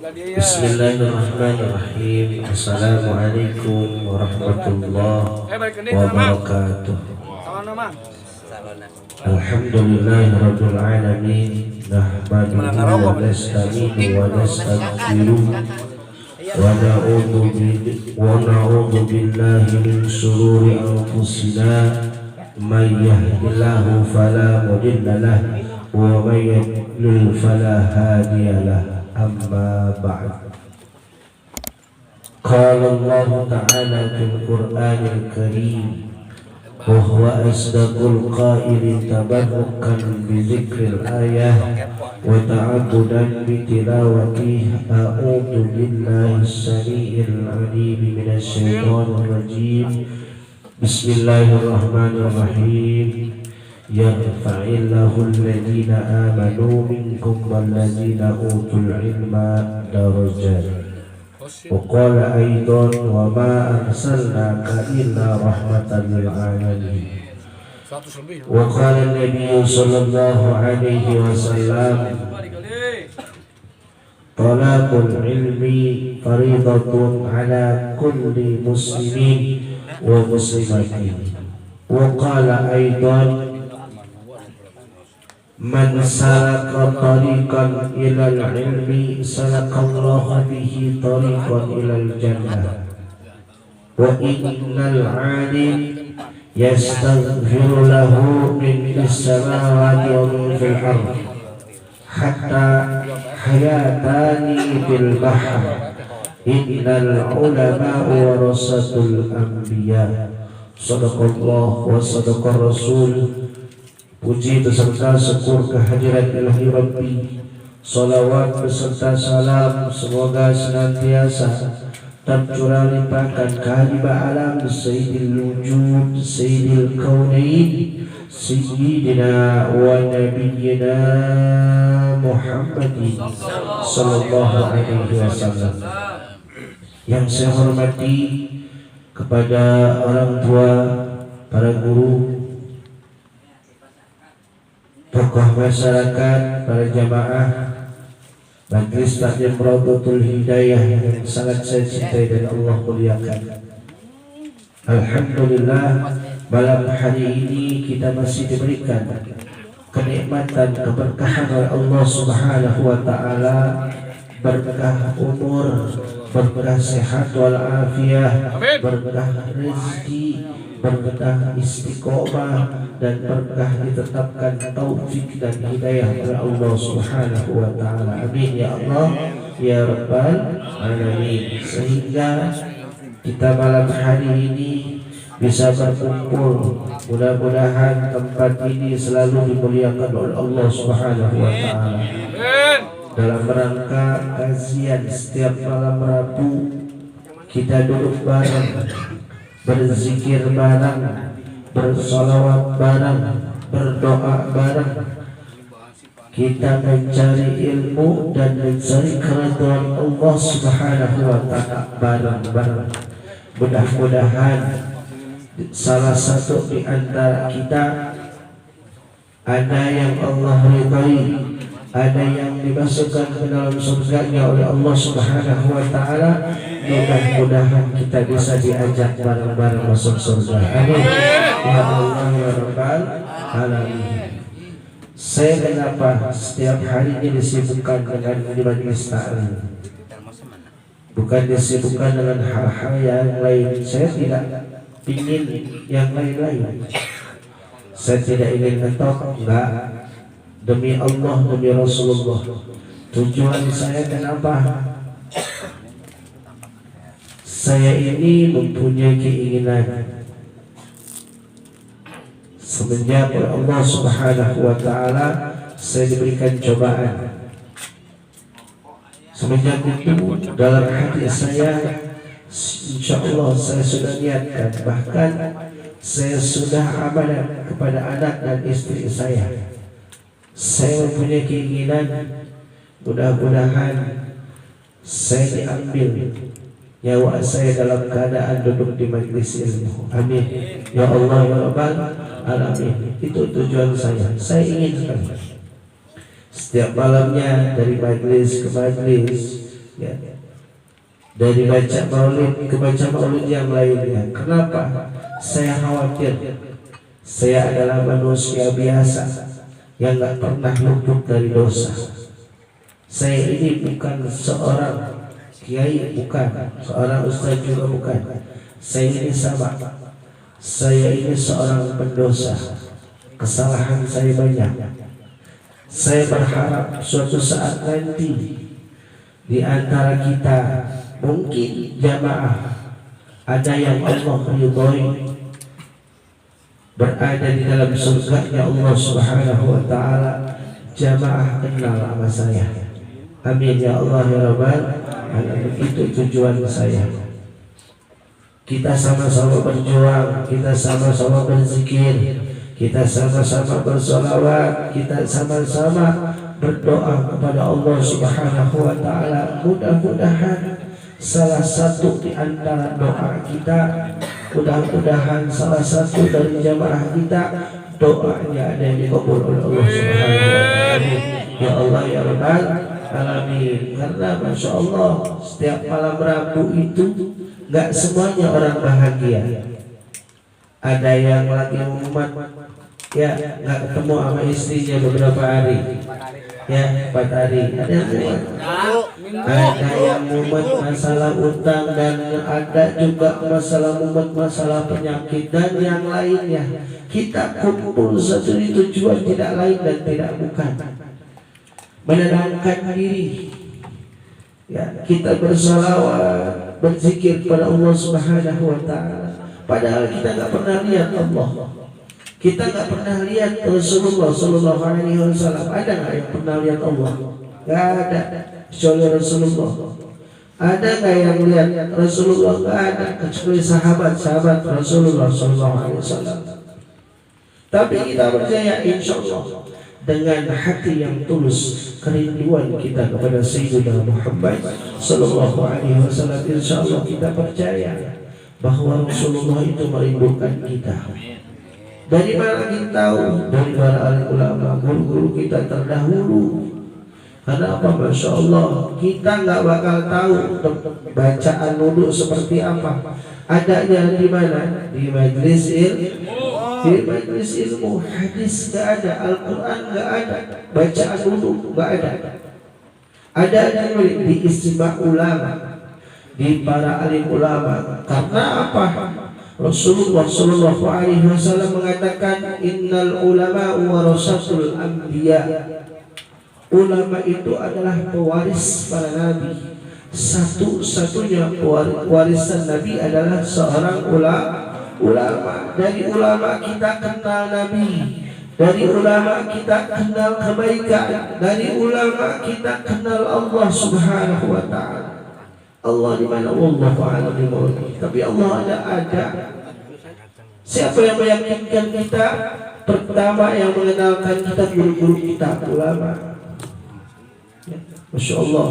Bismillahirrahmanirrahim. Assalamualaikum warahmatullahi wabarakatuh. Alhamdulillahirabbil alamin. Nahmaduhu wa nasta'inuhu wa nastaghfiruh wa na'udzu billahi min shururi anfusina may yahdihillahu fala mudilla lahu wa may yudlil fala hadiya lahu. Amma ba'd. Qala Allah Ta'ala fil Qur'anil Karim wa huwa asdaqul qailin tabarrukan bi dzikril ayah wa ta'addudan bi tilawatihi. A'udzu billahi as-sami'il 'alim minasy syaithanir rajim. Bismillahirrahmanirrahim. Yarfa'illahu alladhina amanu minkum walladhina utul ilma darajat. Wa qala aidan wa ma arsalnaka illa rahmatan lil alamin. Wa qala an-nabiy sallallahu alaihi wasallam talabul ilmi faridatun ala kulli muslimin wa muslimatin. Wa qala aidan man salaka tariqan ilal ilmi salakallahu bihi tariqan ilal jannah. Wa innal 'alim yastaghfiru lahu min as-samawati wa min fil ardh hatta hayatani fil bahr. Innal ulama warasatul anbiya. Sadaqallah wa sadaqar rasul. Puji beserta syukur kehadirat ilahi Rabbi, salawat beserta salam semoga senantiasa tercurah limpahkan kehadirat alam Sayyidil Wujud, Sayyidil Kaunain, Sayyidina wa Nabiyyina Muhammadin sallallahu alaihi wasallam. Yang saya hormati kepada orang tua, para guru, tokoh masyarakat, para jamaah Majelis Taklim Raudhatul Hidayah yang sangat saya cintai dan Allah muliakan. Alhamdulillah, malam hari ini kita masih diberikan kenikmatan, keberkahan oleh Allah Subhanahu wa taala, berkah umur, berkah sehat wal afiyah, berkah rezeki, berkah istiqomah, dan berkah ditetapkan taufik dan hidayah oleh Allah Subhanahu wa taala. Amin ya Allah ya rabbal alamin. Sehingga kita malam hari ini bisa berkumpul, mudah-mudahan tempat ini selalu dimuliakan oleh Allah Subhanahu wa taala. Dalam rangka kajian setiap malam Rabu, kita duduk bareng, berzikir bareng, bersolawat bareng, berdoa bareng. Kita mencari ilmu dan mencari keridhaan Allah Subhanahu wa taala bareng-bareng. Mudah-mudahan salah satu di antara kita ada yang Allah ridhai, ada yang dimasukkan ke dalam surganya oleh Allah Subhanahu wa taala. Mudah-mudahan kita bisa diajak bareng-bareng masuk surga. Amin ya Allah ya rabbal alamin. Saya kenapa setiap hari ini disibukkan dengan majelis taklim, bukan disibukkan dengan hal-hal yang lain. Saya tidak ingin yang lain-lain. Saya tidak ingin ngetok, enggak. Demi Allah, demi Rasulullah. Tujuan saya kenapa? Saya ini mempunyai keinginan semenjak oleh Allah Subhanahu wa taala saya diberikan cobaan. Semenjak itu dalam hati saya, insya Allah saya sudah niatkan, bahkan saya sudah amanat kepada anak dan istri saya. Saya mempunyai keinginan mudah-mudahan saya diambil nyawa saya dalam keadaan duduk di majelis ilmu. Amin ya Allah ya Rabbal alamin. Itu tujuan saya. Saya ingin sekali setiap malamnya dari majelis ke majelis ya. Dari baca maulid ke baca maulid yang lainnya. Kenapa? Saya khawatir saya adalah manusia biasa yang gak pernah luput dari dosa. Saya ini bukan seorang kiai, bukan seorang ustaz juga bukan. Saya ini sama. Saya ini seorang pendosa. Kesalahan saya banyak. Saya berharap suatu saat nanti di antara kita mungkin jamaah ada yang Allah ridhoi berada di dalam surganya Allah Subhanahu wa taala. Jamaah kenal sama saya. Amin ya Allah ya Rabbal alamin. Itu tujuan saya. Kita sama-sama berjuang, kita sama-sama berzikir, kita sama-sama bersolawat, kita sama-sama berdoa kepada Allah Subhanahu wa taala. Mudah-mudahan salah satu di antara doa kita, mudah-mudahan salah satu dari jamaah kita doanya ada yang dikabul oleh Allah Subhanahu wa taala. Ya Allah ya Rabbal alamin. Karena Masya Allah setiap malam Rabu itu gak semuanya orang bahagia. Ada yang lagi mumet, ya gak ketemu sama istrinya beberapa hari, ya 4 hari. Ada yang mumet, ada yang mumet masalah utang, dan ada juga masalah mumet masalah penyakit dan yang lainnya. Kita kumpul satu tujuan tidak lain dan tidak bukan menenangkan diri, ya, kita bersalawat, berzikir kepada Allah Subhanahu wa taala. Padahal kita nggak pernah lihat Allah, kita nggak pernah lihat Rasulullah Sallallahu Alaihi Wasallam. Ada nggak yang pernah lihat Allah? Nggak ada, kecuali Rasulullah. Ada nggak yang lihat Rasulullah? Nggak ada, kecuali sahabat-sahabat Rasulullah Sallallahu Alaihi Wasallam. Tapi kita percaya insya Allah dengan hati yang tulus, kerinduan kita kepada Sayyidina Muhammad Sallallahu Alaihi Wasallam, insya Allah kita percaya bahwa Rasulullah itu merindukan kita. Dari mana kita tahu? Dari para alim ulama, guru-guru kita terdahulu. Karena apa? Masya Allah, kita nggak bakal tahu bacaan wudhu seperti apa. Adanya di mana? Di majlis ilmu. Di majlis ilmu, hadis nggak ada, Al-Quran nggak ada, bacaan wudhu nggak ada. Adanya di istimewa ulama, di para alim ulama. Karena apa? Rasulullah Sallallahu Alaihi Wasallam mengatakan innal ulama warasatul anbiya. Ulama itu adalah pewaris para nabi. Satu-satunya warisan nabi adalah seorang ulama. Dari ulama kita kenal nabi, dari ulama kita kenal kebaikan, dari ulama kita kenal Allah Subhanahu wa taala. Allah di mana? Wallahu a'lam bishawab. Tapi Allah ada. Siapa yang meyakinkan kita? Pertama yang mengenalkan kita guru-guru kita, ulama. Masya Allah.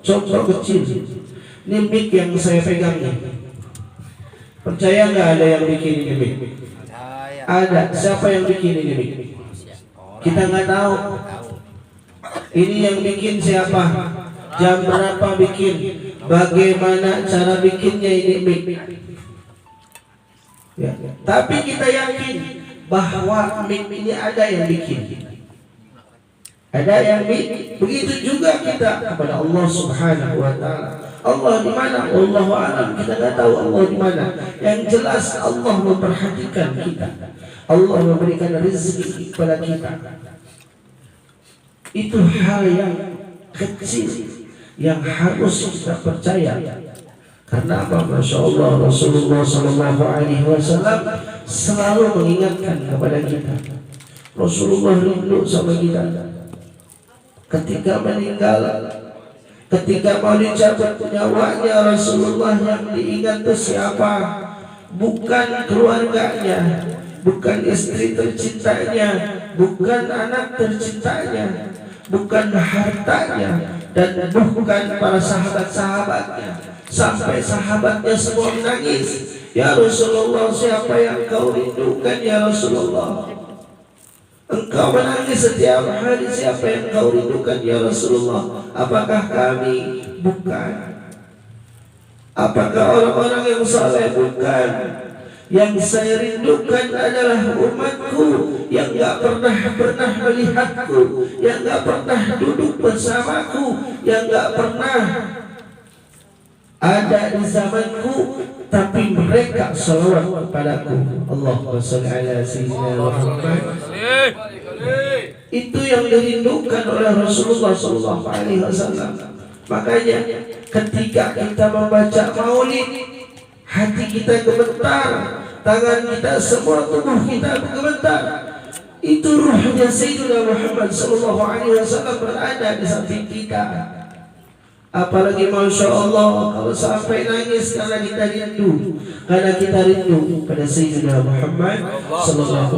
Contoh kecil. Ini mic yang saya pegang nih. Percaya nggak ada yang bikin ini mic? Ada. Siapa yang bikin ini mic? Kita nggak tahu. Ini yang bikin siapa? Jam berapa bikin? Bagaimana cara bikinnya ini mic? Ya. Tapi kita yakin bahwa mic ini ada yang bikin. Ada yang bikin. Begitu juga kita kepada Allah Subhanahu wa taala. Allah di mana? Wallahu a'lam. Kita nggak tahu Allah di mana. Yang jelas Allah memperhatikan kita. Allah memberikan rezeki kepada kita. Itu hal yang kecil yang harus kita percaya. Karena apa? Masya Allah, Rasulullah Sallallahu Alaihi Wasallam selalu mengingatkan kepada kita. Rasulullah rindu sama kita. Ketika meninggal, ketika mau dicabut nyawanya, Rasulullah yang diingat itu siapa? Bukan keluarganya, bukan istri tercintanya, bukan anak tercintanya, bukan hartanya, dan bukan para sahabat-sahabatnya. Sampai sahabatnya semua menangis. Ya Rasulullah, siapa yang kau rindukan ya Rasulullah? Engkau menangis setiap hari, siapa yang kau rindukan ya Rasulullah? Apakah kami? Bukan. Apakah orang-orang yang saleh? Bukan. Yang saya rindukan adalah umatku yang gak pernah melihatku, yang gak pernah duduk bersamaku, yang gak pernah ada di zamanku, tapi mereka salawat kepadaku. Allahumma sholli ala sayyidina Muhammad. Itu yang dirindukan oleh Rasulullah SAW. Makanya ketika kita membaca maulid, hati kita gemetar, tangan kita, semua tubuh kita bergemetar. Itu ruhnya Sayyidina Muhammad SAW berada di samping kita. Apalagi Masya Allah, kalau sampai nangis karena kita rindu, pada Sayyidina Muhammad SAW.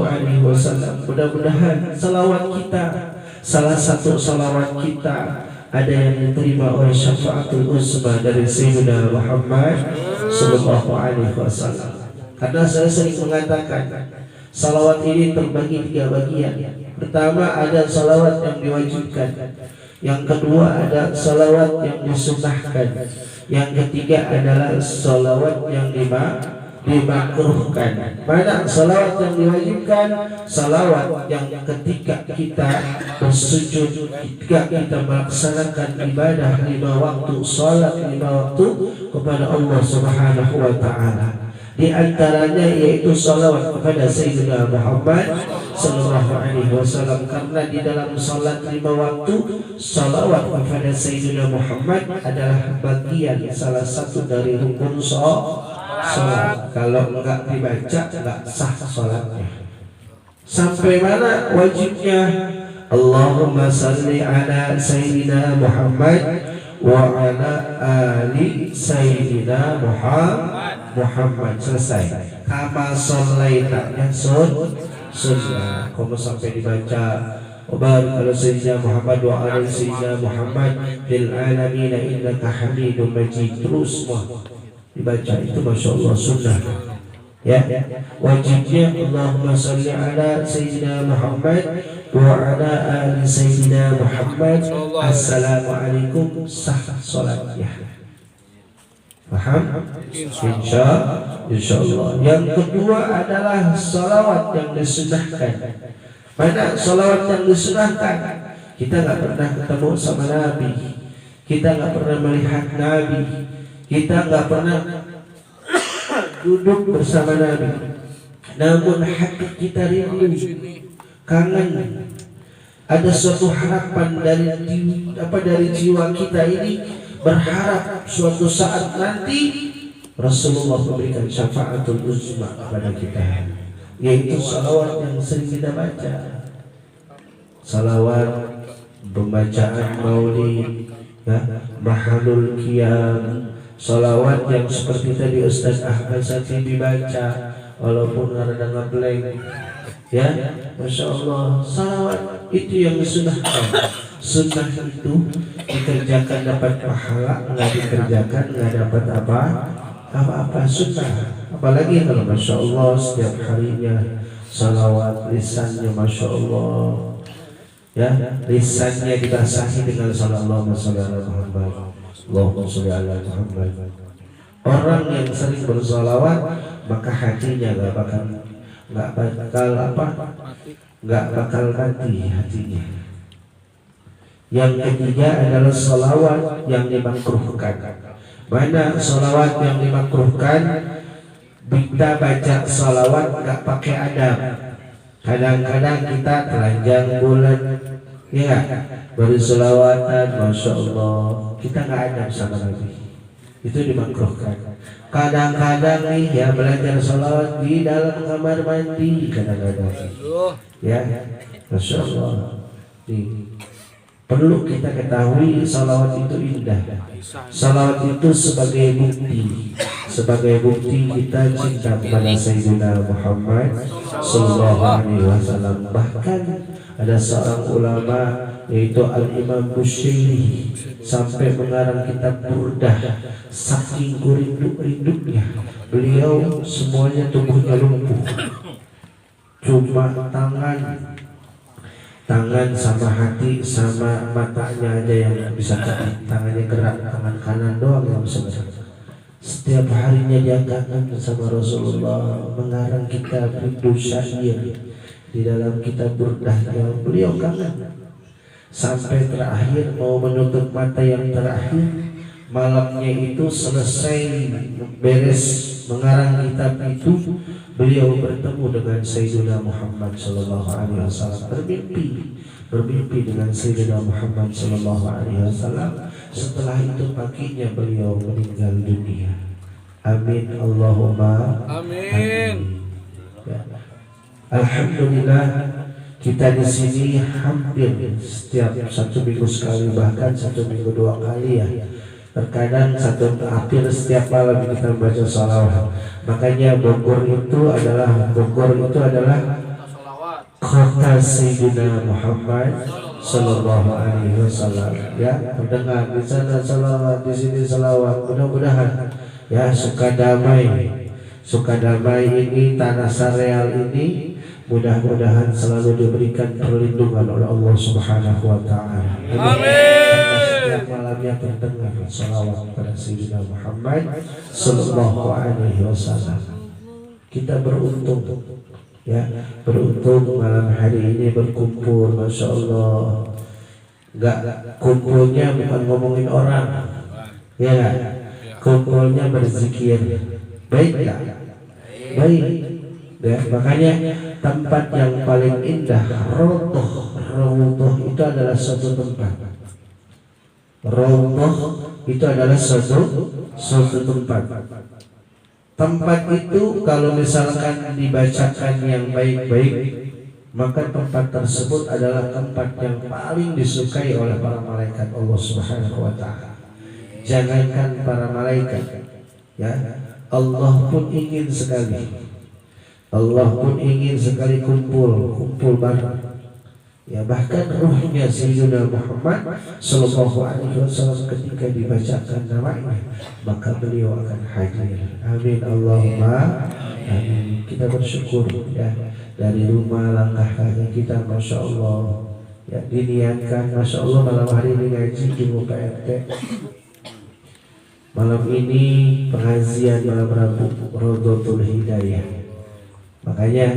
Mudah-mudahan salawat kita, salah satu salawat kita, ada yang diterima oleh syafaatul uzma dari Sayyidina Muhammad SAW. Karena saya sering mengatakan, salawat ini terbagi 3 bagian. Pertama, ada salawat yang diwajibkan. Yang kedua ada salawat yang disunnahkan. Yang ketiga adalah salawat yang dimakruhkan. Mana salawat yang diwajibkan? Salawat yang ketika kita bersujud, ketika kita melaksanakan ibadah 5 waktu, salat 5 waktu kepada Allah Subhanahu wa taala. Di antaranya yaitu salawat kepada Sayyidina Muhammad sallallahu alaihi wasallam, karena di dalam salat 5 waktu salawat kepada Sayyidina Muhammad adalah bagian salah satu dari rukun salat. Kalau enggak dibaca enggak sah salatnya. Sampai mana wajibnya? Allahumma salli ala Sayyidina Muhammad wa ala ali Sayyidina Muhammad. Selesai. Kama shallaitanya sunnah. Kamu sampai dibaca Barik ala Sayyidina Muhammad wa ala Sayyidina Muhammad fil alamin innaka Hamidum Majid. Terus semua dibaca, itu Masya Allah sunnah. Ya, wajibnya Allahumma salli ala Sayyidina Muhammad wa ala ali Sayyidina Muhammad. Assalamualaikum, sah salatnya. Paham? Insyaallah. Yang kedua adalah salawat yang disunahkan. Mana salawat yang disunahkan? Kita nggak pernah ketemu sama Nabi, kita nggak pernah melihat Nabi, kita nggak pernah duduk bersama Nabi, namun hati kita rindu, kangen. Ada suatu harapan dari jiwa kita ini, berharap suatu saat nanti Rasulullah memberikan syafaatul uzma kepada kita, yaitu salawat yang sering kita baca, salawat pembacaan maulid, ya, mahalul qiyam, salawat yang seperti tadi Ustaz Ahmad Satibi baca, walaupun ada ngeblank, ya, Masya Allah. Salawat itu yang disunahkan. Sunnah itu dikerjakan dapat pahala, nggak dikerjakan nggak dapat apa-apa. Sunnah. Apalagi kalau Masya Allah setiap harinya salawat, lisannya Masya Allah, ya, lisannya dibasahi dengan sallallahu alaihi Muhammad, Allahumma sholli ala Muhammad. Orang yang sering bersalawat maka hatinya nggak bakal mati hatinya. Yang ketiga adalah salawat yang dimakruhkan. Mana salawat yang dimakruhkan? Kita baca salawat nggak pakai adab. Kadang-kadang kita telanjang bulan, ya, berselawatan, Masya Allah, kita nggak adab sama Nabi. Itu dimakruhkan. Kadang-kadang nih, ya, belajar salawat di dalam kamar mandi, kadang-kadang, ya, Masya Allah. Perlu kita ketahui salawat itu indah. Salawat itu sebagai bukti kita cinta kepada Sayyidina Muhammad sallallahu alaihi wasallam. Bahkan ada seorang ulama yaitu Al-Imam Bushairi sampai mengarang kitab Burdah, saking rindu-rindunya beliau semuanya tubuhnya lumpuh, cuma tangan tangan sama hati sama matanya aja yang bisa gerak, tangannya gerak, tangan kanan doang yang bisa gerak. Setiap harinya dia kangen sama Rasulullah, mengarang kitab rindu syair di dalam kitab burdahnya beliau kangen. Sampai terakhir mau menutup mata yang terakhir, malamnya itu selesai beres mengarang kitab itu, beliau bertemu dengan Sayyidina Muhammad sallallahu alaihi wasallam, bermimpi dengan Sayyidina Muhammad sallallahu alaihi wasallam. Setelah itu paginya beliau meninggal dunia. Amin Allahumma amin. Ya. Alhamdulillah kita di sini hampir setiap 1 minggu sekali, bahkan 1 minggu 2 kali ya. Terkadang hampir setiap malam kita membaca salawat. Makanya Bogor itu adalah kota Sayyidina Muhammad sallallahu alaihi wasallam. Ya, mendengar di sana salawat, di sini salawat. Mudah-mudahan ya Sukadamai ini, tanah Sareal ini mudah-mudahan selalu diberikan perlindungan oleh Allah Subhanahu wa taala. Amin. Setiap malamnya terdengar salawat pada Sayyidina Muhammad sallallahu alaihi wasallam. Kita beruntung ya, beruntung malam hari ini berkumpul, Masya Allah. Enggak kumpulnya bukan ngomongin orang, ya gak? Kumpulnya berzikir. Baik gak? Baik ya, makanya tempat yang paling indah, Raudhah itu adalah suatu tempat. Raudhah itu adalah suatu tempat. Tempat itu kalau misalkan dibacakan yang baik-baik, maka tempat tersebut adalah tempat yang paling disukai oleh para malaikat Allah Subhanahu wa taala. Jangankan para malaikat, ya, Allah pun ingin sekali kumpul bareng. Ya, bahkan ruhnya Sayyidina Muhammad sallallahu alaihi wasallam ketika dibacakan namanya, maka beliau akan hadir. Amin Allahumma amin. Kita bersyukur ya, dari rumah langkah kaki kita, Masya Allah ya, diniatkan Masya Allah malam hari ini ngaji di muka RT. Malam ini pengajian malam Rabu Raudhatul Hidayah. Makanya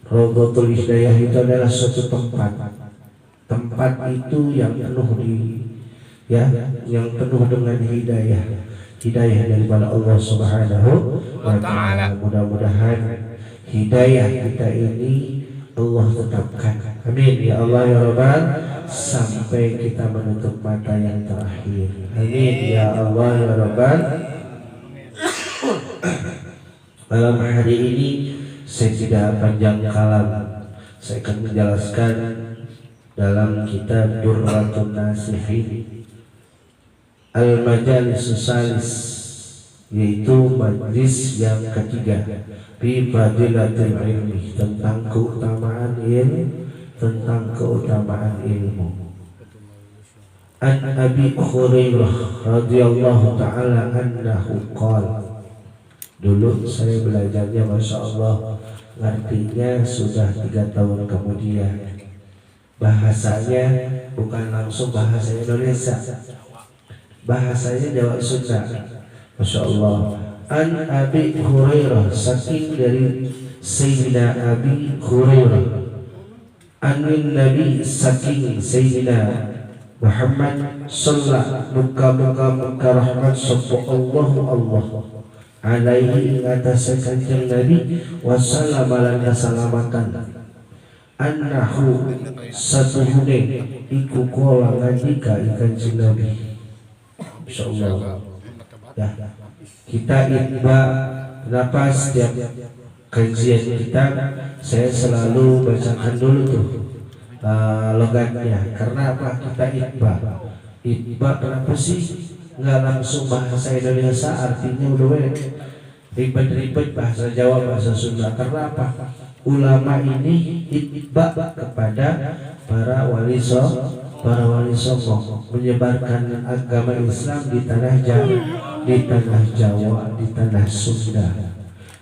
Raudhatul Hidayah itu adalah suatu tempat itu yang penuh yang penuh dengan hidayah daripada Allah Subhanahu wa taala. Mudah-mudahan hidayah kita ini Allah tetapkan. Amin ya Allah ya Rabbal, sampai kita menutup mata yang terakhir. Amin ya Allah ya Rabbal. Malam hari ini saya tidak panjang kalam, saya akan menjelaskan dalam kitab Durratun Nasihin Al-Majalisus Salis, yaitu majlis yang ketiga, fi fadilatil ilmi, tentang keutamaan ilmu. An Abi Hurairah radhiyallahu taala anhu qala. Dulu saya belajarnya Masya Allah, ngertinya sudah 3 tahun kemudian. Bahasanya bukan langsung bahasa Indonesia, bahasanya Jawa Sunda. Masya Allah. An Abi Hurairah, saking dari Sayyidina Abi Hurairah, anin Nabi, saking Sayyidina Muhammad sallallahu muka rahmat sallallahu alaihi atas kanjeng Nabi wasallam lan salamatan annahu satuhune iku kala ngandika kanjeng Nabi. Insyaallah ya, kita itba. Kenapa setiap kajian kita saya selalu bacakan dulu tuh logatnya? Karena apa? Kita itba kenapa sih nggak langsung bahasa Indonesia, artinya udah ribet-ribet bahasa Jawa, bahasa Sunda? Karena apa? Ulama ini itba kepada para wali songo, menyebarkan agama Islam di tanah Jawa, di tanah Sunda.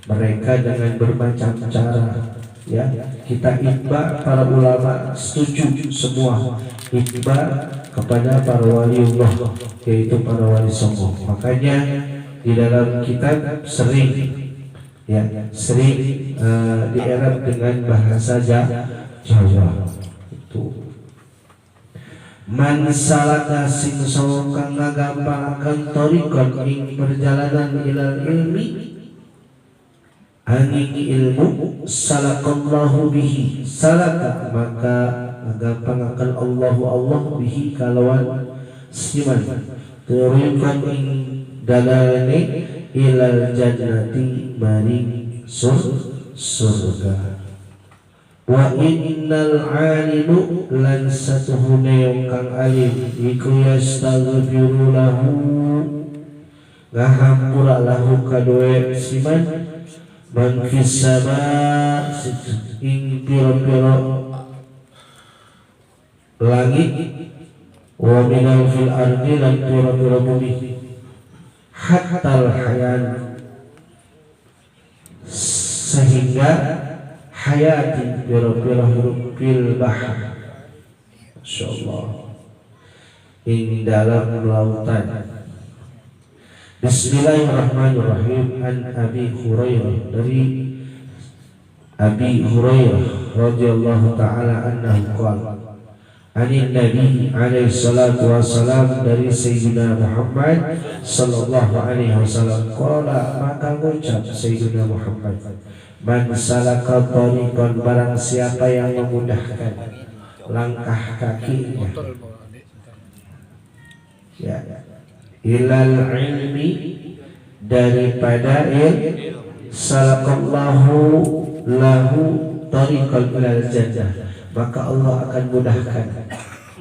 Mereka dengan bermacam cara Ya, kita itba, para ulama setuju semua itba kepada para waliullah, yaitu para wali songo. Makanya di dalam kitab sering dierap dengan bahasa Jawa. Itu man salaka sing kang ngagampaken thariqan ing perjalanan ilal ilmi, angin ilmu, salakallahu bihi, salaka maka ngagampangkan Allah bihi kalawan siman thariqan ing dalane ilal jannati maring surga. Wa innal alimu lan satuhune kang alim iku yastaghfiru lahu ngahampura lahu kadoe siman man fis sama ing pira-pira langit wa minal fil ardi lan pira-pira bumi hatta hayan sehingga hayati pira-pira huruf fil bahr, insyaallah ing dalam lautan. Bismillahirrahmanirrahim. An Abi Hurairah, dari Abi Hurairah radhiyallahu taala anhu qala anin Nabi alaihi salatu wassalam, dari Sayyidina Muhammad sallallahu alaihi wasallam qala, maka ngucap Sayyidina Muhammad, man salaka thariqan, barang siapa yang memudahkan langkah kakinya ilal ilmi, daripada salakallahu lahu thariqan ilal jannah, maka Allah akan mudahkan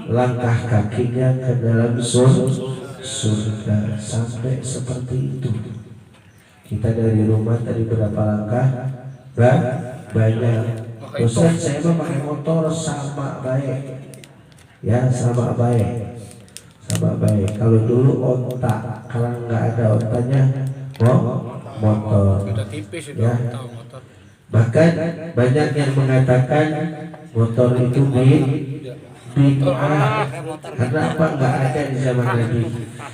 langkah kakinya ke dalam surga. Sampai seperti itu. Kita dari rumah tadi berapa langkah? Banyak. Ustaz, saya mah pakai motor sama baik. Ya, sama baik. Kalau dulu onta, kalau nggak ada ontanya, motor. Ya. Bahkan banyak yang mengatakan motor itu bid'ah. Karena apa? Nggak ada di zaman Nabi.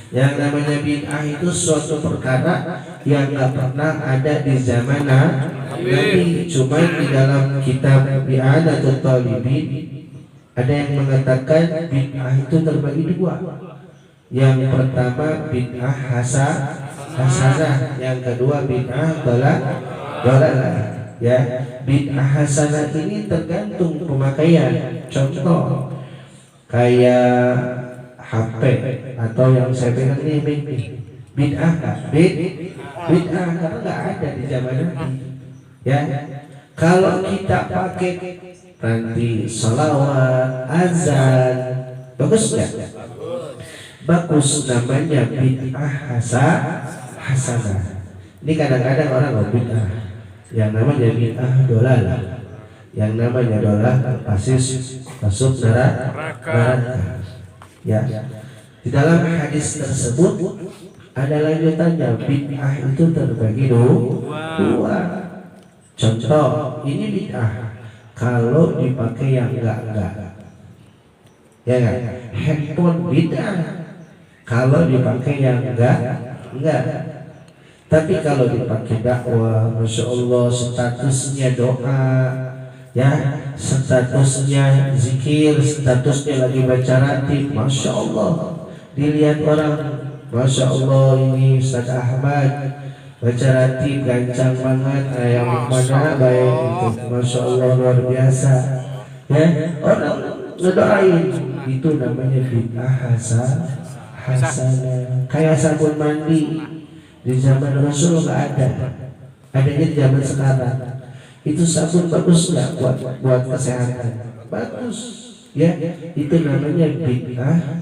Yang namanya bid'ah itu suatu perkara yang nggak pernah ada di zaman Nabi. Cuma di dalam kitab I'anatul Talibin ada yang mengatakan bid'ah itu terbagi dua. Yang pertama bid'ah hasanah, yang kedua bid'ah dalalah. Ya, bid'ah hasanah ini tergantung pemakaian. Contoh kayak HP atau yang saya pegang ini bid'ah karena nggak ada di zaman Nabi. Ya, kalau kita pakai nanti salawat, azan, bagus nggak? Bagus, namanya bid'ah hasanah. Ini kadang-kadang orang ngomong bid'ah, yang namanya bid'ah dolalah. Yang namanya dolalah pasti masuk neraka. Ya, di dalam hadis tersebut ada lanjutannya, bid'ah itu terbagi dua. Contoh, ini bid'ah kalau dipakai yang enggak, ya kan? Handphone bid'ah kalau dipakai yang enggak. Tapi kalau dipakai dakwah, masya Allah, statusnya doa, ya, statusnya zikir, statusnya lagi baca ratib, masya Allah, dilihat orang, masya Allah, ini Ustaz Ahmad baca ratib gancang banget, yang mana baik itu, masya Allah, luar biasa, ya, orang ngedoain, itu namanya bid'ah hasanah. Kayak sabun mandi di zaman Rasul nggak ada, adanya di zaman sekarang. Itu sabun bagus nggak buat kesehatan? Bagus, ya, itu namanya bid'ah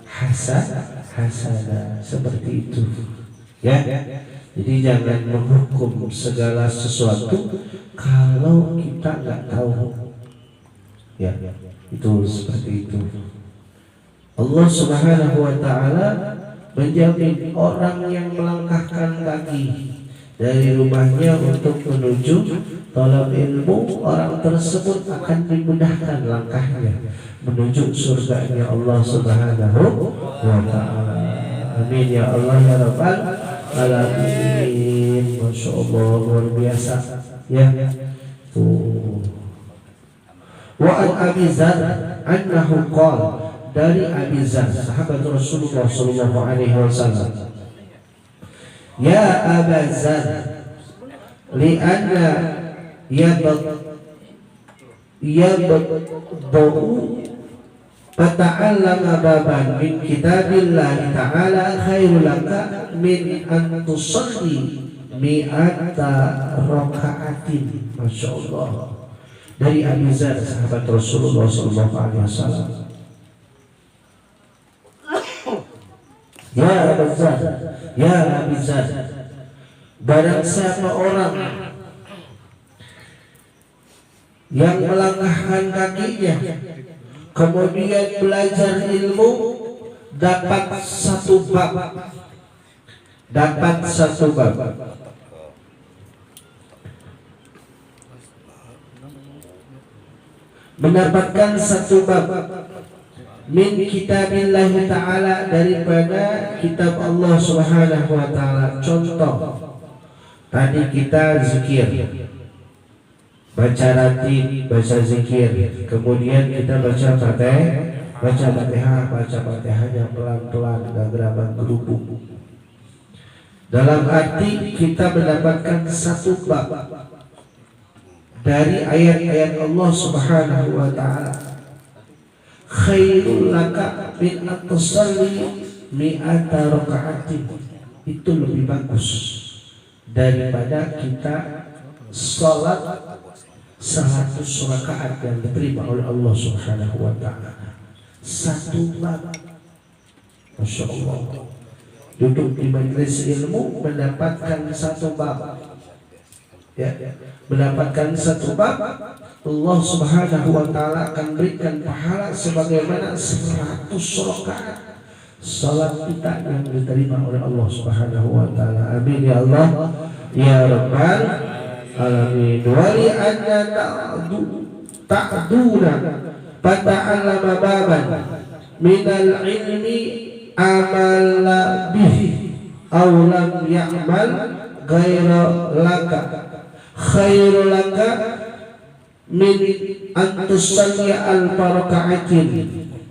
hasanah, seperti itu, ya. Jadi jangan menghukum segala sesuatu kalau kita nggak tahu, ya, itu seperti itu. Allah Subhanahu wa ta'ala menjamin orang yang melangkahkan kaki dari rumahnya untuk menuju talab ilmu, orang tersebut akan dimudahkan langkahnya menuju surganya Allah Subhanahu wa ta'ala. Amin ya Allah ya Rabbal alamin. Masya Allah, luar biasa ya. Tuh. Wa an Abi Dzar annahu qala, dari Abi Dzar sahabat Rasulullah sallallahu alaihi wasallam, ya Aba Dzar, li'anna yabda'u fata'allama baban min kitabillahi ta'ala khairul laka min an tusalli mi'ata raka'atin. Masya Allah. Dari Abi Dzar sahabat Rasulullah sallallahu alaihi wasallam, ya Abi Dzar, ya Abi Dzar, barang siapa orang yang melangkahkan kakinya kemudian belajar ilmu, dapat satu bab, mendapatkan satu bab min kitabillah ta'ala, daripada kitab Allah Subhanahu wa ta'ala. Contoh, tadi kita zikir, baca ratib, baca zikir, kemudian kita baca Fatihah, baca Fatihahnya pelan-pelan, gak geraban gerubuk. Dalam arti kita mendapatkan satu bab dari ayat-ayat Allah Subhanahu wa ta'ala. Khairul laka min an tusalli mi'ata raka'atin, itu lebih bagus daripada kita salat 100 rakaat yang diterima oleh Allah Subhanahu wa ta'ala. Satu bab. Masya Allah. Duduk di majelis ilmu mendapatkan satu bab, ya, mendapatkan satu bab, Allah Subhanahu wa ta'ala akan berikan pahala sebagaimana 100 rakaat salat kita yang diterima oleh Allah Subhanahu wa ta'ala. Amin ya Allah ya Rabbal alamin. Wali anna ta'duna fata'allama baban minal ilmi amala bihi aw lam ya'mal ghaira laka khairu laka min antusalli al-baraka'atin.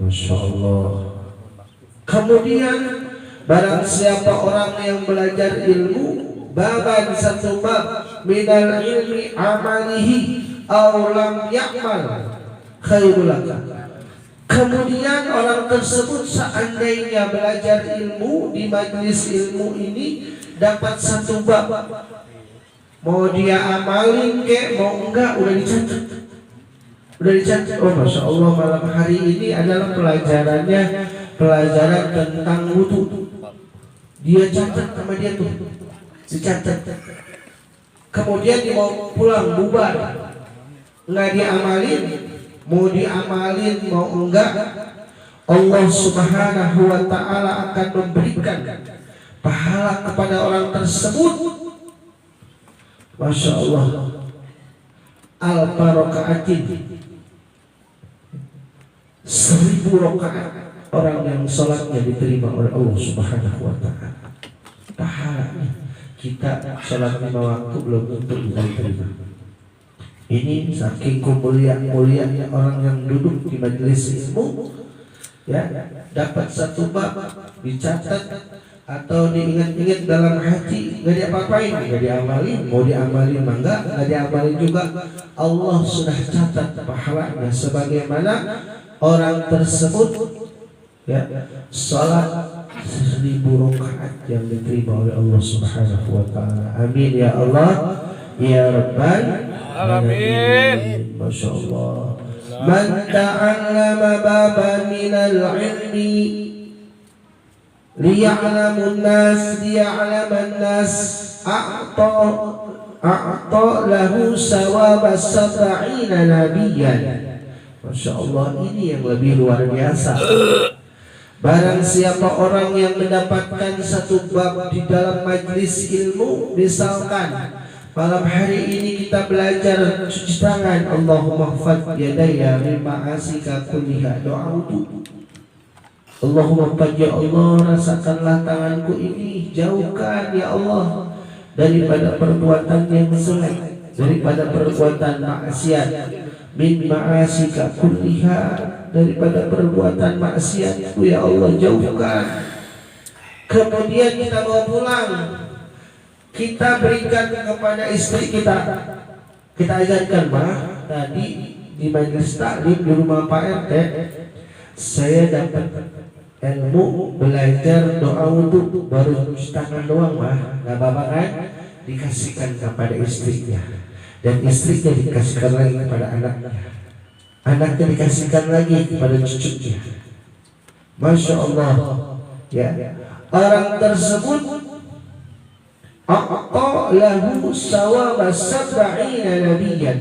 Masya Allah. Kemudian barang siapa orang yang belajar ilmu, baban satu bab minal ilmi amalihi aw lam ya'mal khairul laka. Kemudian orang tersebut seandainya belajar ilmu di majelis ilmu ini dapat satu bab, mau dia amalin ke mau enggak udah dicatat. Oh Masya Allah, malam hari ini adalah pelajarannya pelajaran tentang wudu. Dia catat sama dia tuh, dicatat. Kemudian dia mau pulang bubar, nggak diamalin, mau diamalin mau enggak, Allah Subhanahu wa ta'ala akan memberikan pahala kepada orang tersebut. Masya Allah, al-baraka'atin, 1000 rakaat orang yang sholatnya diterima oleh Allah Subhanahu wa ta'ala. Pahalanya kita sholat 5 waktu belum tentu diterima. Ini saking mulianya orang yang duduk di majelis ilmu, ya, dapat satu bab dicatat atau diingat-ingat dalam hati, nggak diapa-apain, nggak diamalin, mau diamalin mangga, nggak diamalin juga, Allah sudah catat pahalanya sebagaimana orang tersebut, ya, salat 1000 rakaat yang diterima oleh Allah Subhanahu wa ta'ala. Amin ya Allah ya Rabbal alamin. Masya Allah. Man ta'allama baban minal ilmi liya'lamun nas a'ta lahu sawaba 70 nabiyan. Masya Allah, ini yang lebih luar biasa. Barang siapa orang yang mendapatkan satu bab di dalam majlis ilmu, misalkan Malam hari ini kita belajar cuci tangan. Allahumma fad yadaya min ma'asika kulliha. Doa wudu. Allahumma fad, ya Allah, rasakanlah tanganku ini, jauhkan ya Allah daripada perbuatan yang jelek, daripada perbuatan maksiat. Min ma'asika kulliha, daripada perbuatan maksiatku ya Allah, jauhkan. Kemudian kita bawa pulang, kita berikan kepada istri kita. Kita ajarkan, Mbak, tadi di majelis taklim di rumah Pak RT, saya dapat ilmu belajar doa wudu, baru cuci tangan doang, Mbak. Gak apa-apa kan? Dikasihkan kepada istrinya, dan istrinya dikasihkan lagi kepada anaknya, anaknya dikasihkan lagi kepada cucunya. Masya Allah, ya. Orang tersebut lahu sawaba sab'ina nabiyyan.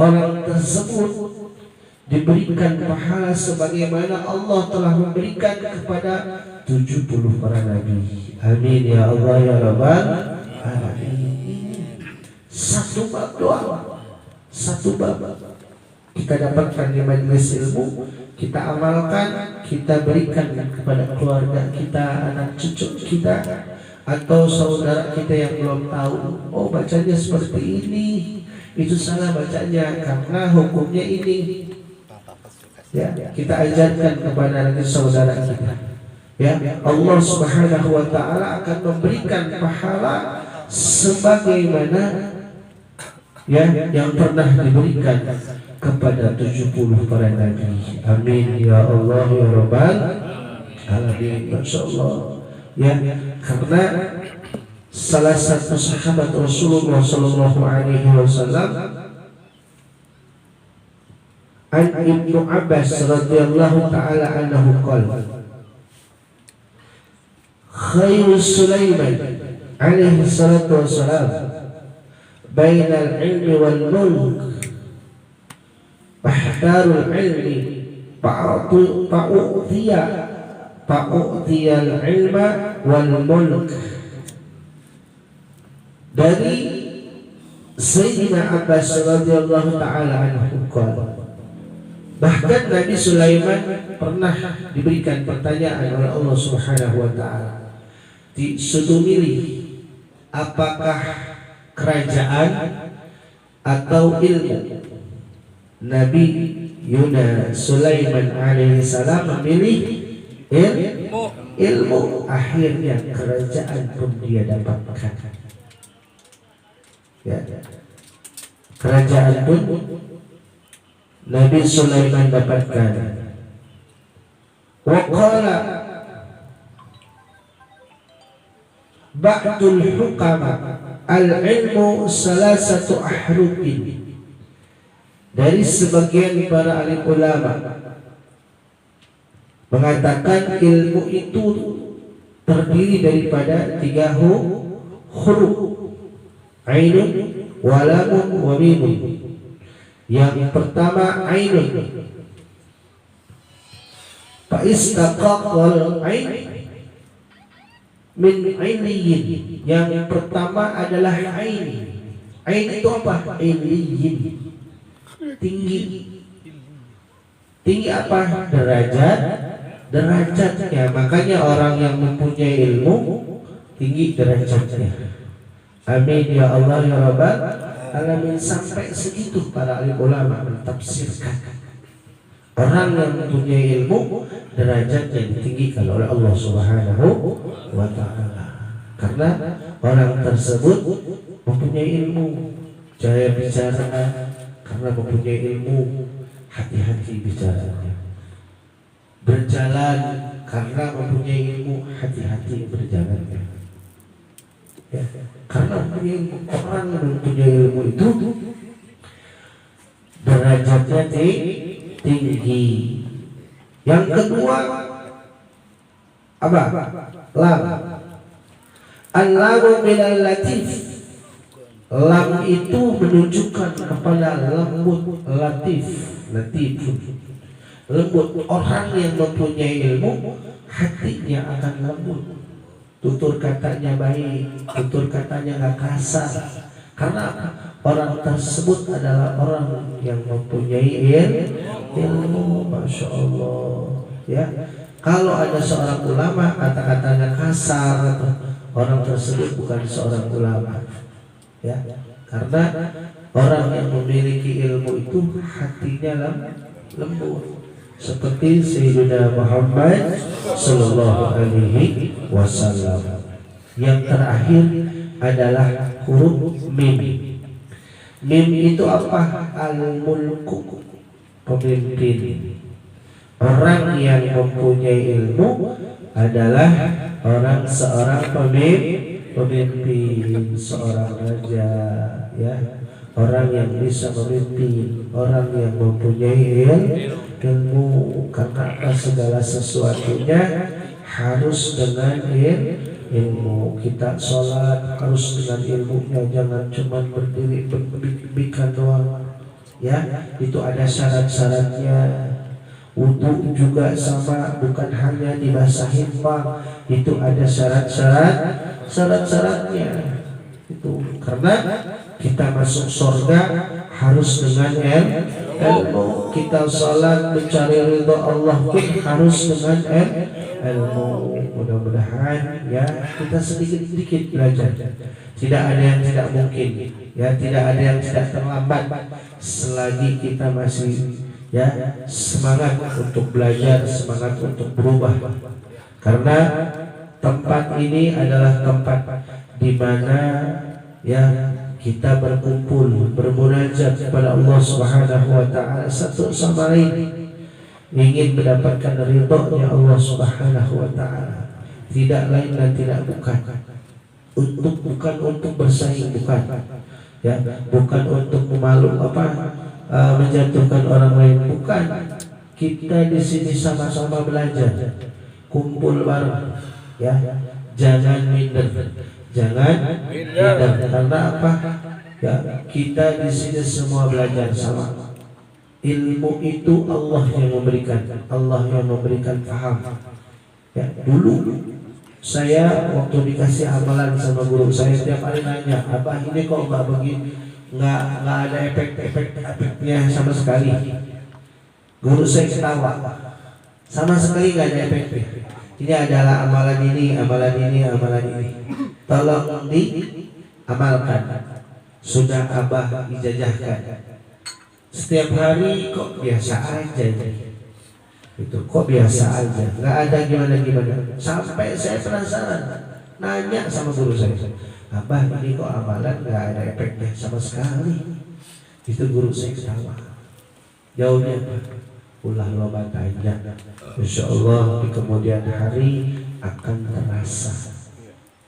Orang tersebut diberikan pahala sebagaimana Allah telah memberikan kepada 70 para nabi. Amin ya Allah ya Rabbal alamin. Satu bab doa, satu bab kita dapatkan di majelis ilmu, kita amalkan, kita berikan kepada keluarga kita, anak cucu kita, atau saudara kita yang belum tahu. Oh, bacanya seperti ini, itu salah bacanya karena hukumnya ini. Ya, kita ajarkan kepada saudara kita. Ya, Allah Subhanahu wa taala akan memberikan pahala sebagaimana ya yang pernah diberikan kepada 70 para nabi. Amin ya Allah ya Rabbal alamin. Masyaallah. Ya, karena salah satu sahabat Rasulullah sallallahu alaihi wasallam, an Ibnu Abbas radhiyallahu taala anhu qala, khairu Sulaiman alaihi salatu wassalam bainal ilmi wal mulk bahtarul ilmi fa'u'tiyal ilma wal mulk. Dari Sayyidina Abbas radhiyallahu ta'ala anhu qala, bahkan Nabi Sulaiman pernah diberikan pertanyaan oleh Allah Subhanahu wa ta'ala, disuruh milih apakah kerajaan atau ilmu. Nabi Sulaiman alaihi salam memilih ilmu. Akhirnya kerajaan pun dia dapatkan. Ya. Kerajaan pun Nabi Sulaiman dapatkan. Wa qala ba'dul hukama al-ilmu salasatu ahrufin. Dari sebagian para alim ulama mengatakan ilmu itu terdiri daripada 3 huruf, ainun, walamun, wa mimun. Yang pertama ainun, fa istaqaqal ain min ainiyin. Yang pertama adalah ain. Ain itu apa? Ainiyin, tinggi. Tinggi apa? Derajatnya. Makanya orang yang mempunyai ilmu tinggi derajatnya. Amin ya Allah ya Rabbal alamin. Sampai segitu para alim ulama mentafsirkan, orang yang mempunyai ilmu derajatnya ditinggikan oleh Allah Subhanahu wa ta'ala, karena orang tersebut mempunyai ilmu. Saya bicara karena mempunyai ilmu, hati-hati bicaranya. Berjalan karena mempunyai ilmu, hati-hati berjalannya. Ya, karena orang yang mempunyai ilmu itu derajatnya tinggi. Yang kedua apa? Lam. Al-lamu minal latif. Lam itu menunjukkan kepada lembut, latif, lembut. Orang yang mempunyai ilmu, hatinya akan lembut, tutur katanya baik, tutur katanya nggak kasar, Karena apa? Orang tersebut adalah orang yang mempunyai ilmu, masya Allah. Ya, kalau ada seorang ulama kata-katanya kasar, orang tersebut bukan seorang ulama. Ya, karena orang yang memiliki ilmu itu hatinya lembut, seperti Sayyidina Muhammad Sallallahu Alaihi Wasallam. Yang terakhir adalah huruf mim. Mim itu apa? Al-mulku, pemimpin. Orang yang mempunyai ilmu adalah seorang pemimpin, seorang raja, ya. Orang yang bisa memimpin, orang yang mempunyai ilmu. Karena segala sesuatunya harus dengan ilmu. Kita sholat harus dengan ilmunya, jangan cuma berdiri bikin doang. Ya, itu ada syarat-syaratnya. Wudu juga sama, bukan hanya dibasahin bang, itu ada syaratnya. Itu karena kita masuk surga harus dengan ilmu. Kita sholat mencari ridha Allah pun harus dengan ilmu. Mudah-mudahan ya kita sedikit-sedikit belajar. Tidak ada yang tidak mungkin, ya tidak ada yang tidak terlambat selagi kita masih ya semangat untuk belajar, semangat untuk berubah. Karena tempat ini adalah tempat di mana ya kita berkumpul bermunajat kepada Allah Subhanahu wa taala satu sama lain, ingin mendapatkan ridhonya Allah Subhanahu wa taala. Tidak lain dan tidak bukan untuk bersaing, bukan ya, bukan untuk menjatuhkan orang lain, bukan. Kita di sini sama-sama belajar, kumpul bareng, ya. Jangan minder, karena apa? Ya, kita di sini semua belajar sama. Ilmu itu Allah yang memberikan paham. Ya, dulu saya waktu dikasih amalan sama guru saya tiap hari nanya, abah ini kok nggak begini, nggak ada efeknya sama sekali. Guru saya ketawa, sama sekali nggak ada efeknya. Ini adalah amalan ini. Tolong diamalkan. Sudah abah ijazahkan. Setiap hari kok biasa aja itu, kok biasa aja, nggak ada gimana. Sampai saya penasaran, nanya sama guru saya, abah ini kok amalan nggak ada efeknya sama sekali. Itu guru saya ketawa. Jauhnya ulah loba tanya, insya Allah di kemudian hari akan terasa.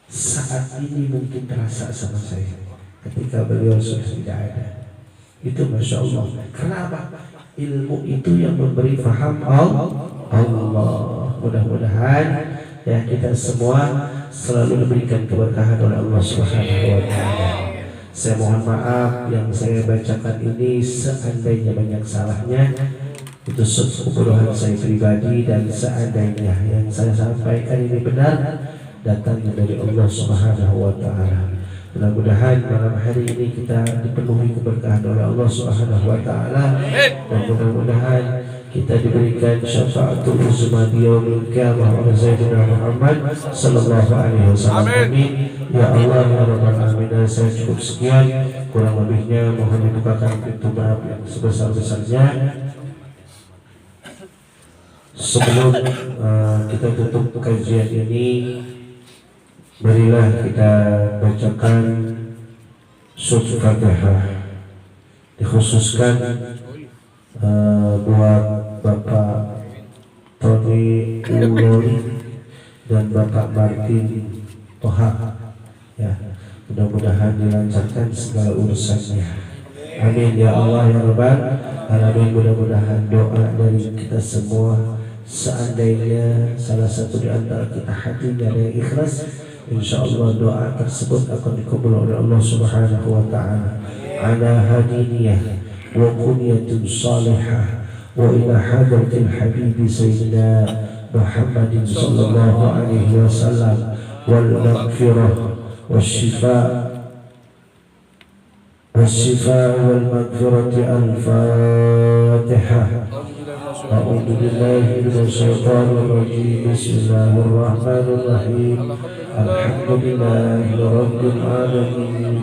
Saat ini mungkin terasa sama saya ketika beliau sudah tidak ada. Itu masya Allah. Kenapa? Ilmu itu yang memberi faham Allah. Mudah-mudahan ya kita semua selalu diberikan keberkahan oleh Allah Subhanahu wa taala. Saya mohon maaf yang saya bacakan ini seandainya banyak salahnya, itu kebodohan saya pribadi, dan seandainya yang saya sampaikan ini benar datangnya dari Allah Subhanahu wa taala. Mudah-mudahan malam hari ini kita dipenuhi keberkahan oleh Allah Subhanahu wa taala, dan mudah-mudahan kita diberikan syafaatul uzma di yaumil qiyamah oleh Sayyidina Muhammad sallallahu alaihi wasallam. Amin. Ya Allah ya rabbal alamin. Saya cukup sekian, kurang lebihnya mohon dibukakan pintu maaf yang sebesar-besarnya. Sebelum kita tutup kajian ini, marilah kita bacakan surat Fatihah, dikhususkan buat Bapak Tony Ulori dan Bapak Martin Toha. Ya, mudah-mudahan dilancarkan segala urusannya. Amin ya Allah ya Rabbal alamin. Mudah-mudahan doa dari kita semua, seandainya salah satu di antara kita hatinya ada yang ikhlas, insya Allah doa tersebut akan dikabul oleh Allah Subhanahu wa taala. Ala hadiniyah wa kunyatun salihah wa ila hadratil habibi sayyidina Muhammadin sallallahu alaihi wasallam wal maghfirah wal shifa والشفاء والمغفرة. الفاتحة. أعوذ بالله من الشيطان الرجيم. بسم الله الرحمن الرحيم. الحمد لله رب العالمين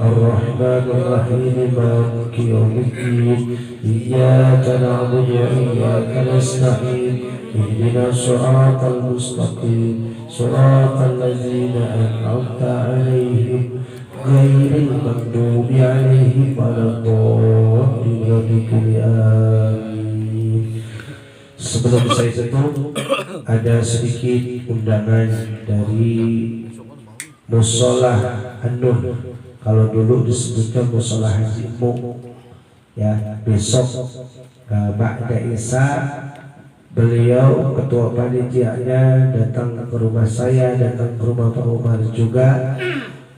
الرحمن الرحيم مالك يوم الدين إياك نعبد وإياك نستعين اهدنا الصراط المستقيم صراط الذين أنعمت عليهم غير المغضوب عليهم ولا الضالين. آمين. Sebelum saya tutup, ada sedikit undangan dari Musola An-Nur. Kalau dulu disebutkan Musola Haji Mu, ya, besok Ba'da Isya beliau ketua panitianya datang ke rumah saya, datang ke rumah Pak Umar juga,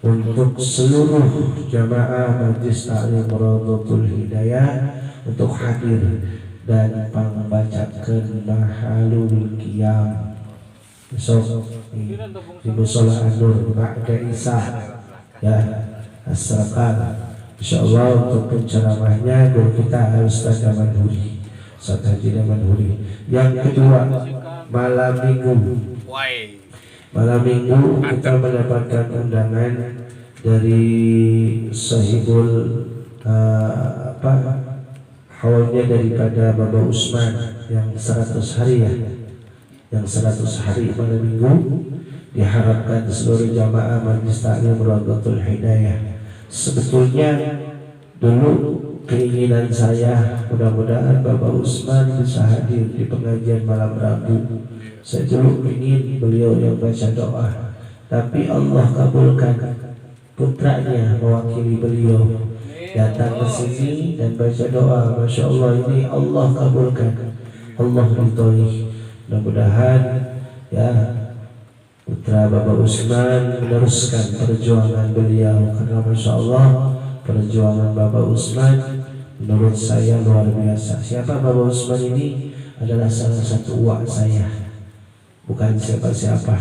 untuk seluruh jamaah Majelis Ta'lim Rawdatul Hidayah untuk hadir dan membacakan Mahalul Qiyam besok di Musola An-Nur Ba'da Isya, ya, asalkan insyaallah. Untuk penceramahnya guru kita Ustaz Manhuri, Ustaz Haji Manhuri. Yang kedua, malam minggu kita mendapatkan undangan dari sahibul haulnya daripada Bapak Usman yang 100 hari, ya, yang 100 hari malam minggu. Diharapkan seluruh jamaah Majelis Ta'lim Rawdatul Hidayah. Sebetulnya dulu keinginan saya mudah-mudahan Bapak Usman bisa hadir di pengajian malam Rabu. Saya dulu ingin beliau yang baca doa, tapi Allah kabulkan putranya mewakili beliau datang ke sini dan baca doa. Masya Allah, ini Allah kabulkan, Allah ridhoi. Mudah-mudahan, ya, putra Bapak Usman meneruskan perjuangan beliau, karena Masya Allah perjuangan Bapak Usman menurut saya luar biasa. Siapa Bapak Usman ini? Adalah salah satu uak saya, bukan siapa-siapa.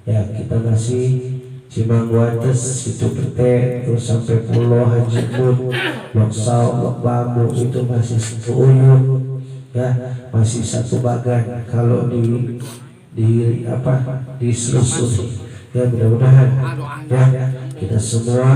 Ya, kita masih Cimangwates, itu Pete, terus sampai Pulau Haji Mut, Loksau, Lok Bambu, itu masih satu uyun, ya, masih satu bagan. Kalau diselusuri, ya, mudah-mudahan, ya, kita semua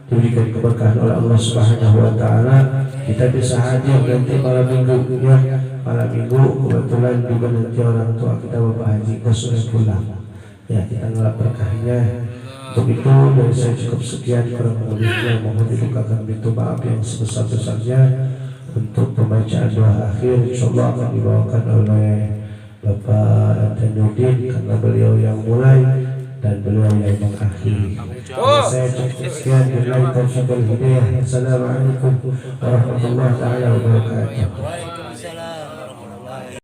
diberikan keberkahan oleh Allah Subhanahu wa Ta'ala. Kita bisa hadir nanti malam minggu, ya, malam minggu. Kebetulan juga nanti orang tua kita Bapak Haji sudah pulang, ya, kita ngelap berkahnya. Untuk itu dari saya cukup sekian, kurang lebihnya mohon dibukakan pintu maaf yang sebesar-besarnya. Untuk pembacaan doa akhir insyaallah akan dibawakan oleh Bapak Antanuddin, karena beliau yang mulai dan beliau yang mengakhiri. Saya cukup sekian. Billahi taufiq wal hidayah. Assalamualaikum warahmatullahi wabarakatuh.